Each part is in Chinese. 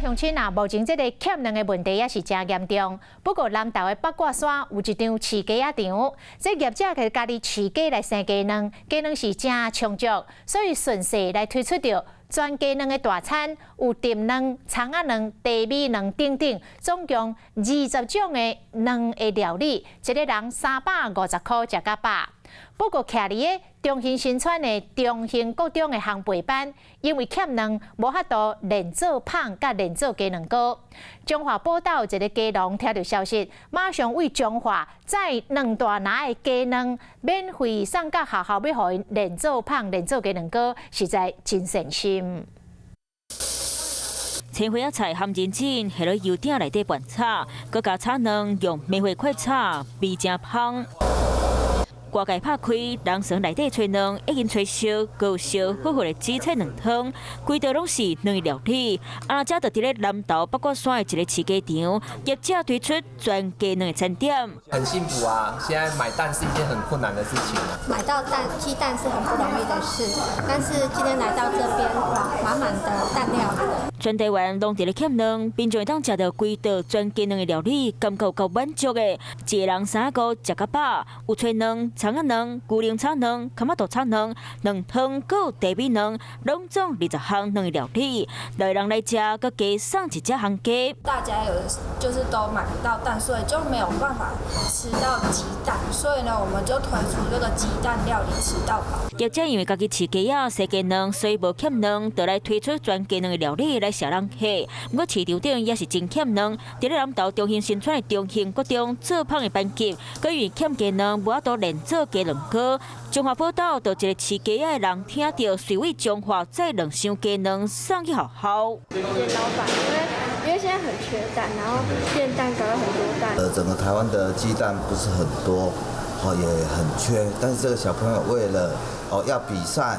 乡亲啊，目前这个欠卵的问题也是真严重。不过南投的八卦山有一场饲鸡仔场，这业者给家己饲鸡来生鸡卵，鸡卵是真充足，所以顺势来推出着全鸡卵的大餐，有炖卵、葱仔卵、茶米卵等等，总共20种的卵的料理，一个人350块食到饱。不过，徛伫个中兴新村的中兴国中的烘焙班，因为欠卵，无法度练做胖，甲练做鸡卵糕。中华报道一个鸡农听到消息，马上为中华载2大拿的鸡卵，免费送到学校，要互因练做胖、练做鸡卵糕，实在真善心。青花菜含认真下落油鼎内底拌炒，佮加炒卵用玫瑰快炒，味真香。锅盖拍开，人从内底吹卵，已经吹熟，有烧火火的紫菜卵汤，规道拢是卵的料理。阿姐就伫咧南投八卦山的一个饲鸡场，业者推出全鸡卵的餐点。很幸福啊！现在买蛋是一件很困难的事情啊。买到鸡蛋是很不容易的事，但是今天来到这边，哇，满满的蛋料。全台湾拢伫咧欠卵，民众会当食到规道全鸡卵的料理，感觉够满足的。一个人3个食到饱，有吹卵、葱仔卵、牛奶炒卵、卡马豆炒卵、卵汤、佮茶米卵，拢总20项卵的料理。来人来食，佮加送一只烘鸡。大家有的就是都买不到蛋，所以就没有办法吃到鸡蛋，所以呢，我们就推出这个鸡蛋料理吃到饱。业者因为家己饲鸡仔、生鸡卵，所以无欠卵，就来推出全鸡卵的料理来摄人客。不过市场顶也是真欠卵，伫咧南投中兴新村的中兴国中做胖的班级，佮因为欠鸡卵，无法度练做鸡卵糕。中华报道就一个饲鸡仔的人听到，随为中华载2箱鸡卵送去学校。谢谢老板，因为现在很缺蛋，然后现在蛋糕有很多蛋。整个台湾的鸡蛋不是很多，也很缺，但是这个小朋友为了要比赛，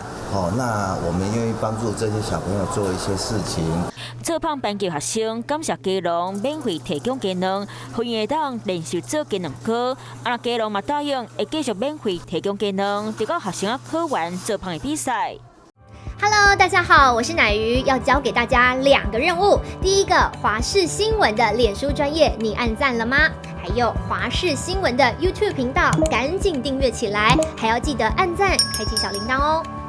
那我们愿意帮助这些小朋友做一些事情。做胖班级学生感谢鸡农免费提供鸡卵，互因会当练习做鸡卵糕。鸡农嘛答应会继续免费提供鸡卵，直到学生考完做胖的比赛。Hello， 大家好，我是乃瑜，要教给大家2个任务。第一个，华视新闻的脸书专页，你按赞了吗？还有华视新闻的 YouTube 频道，赶紧订阅起来，还要记得按赞，开启小铃铛哦。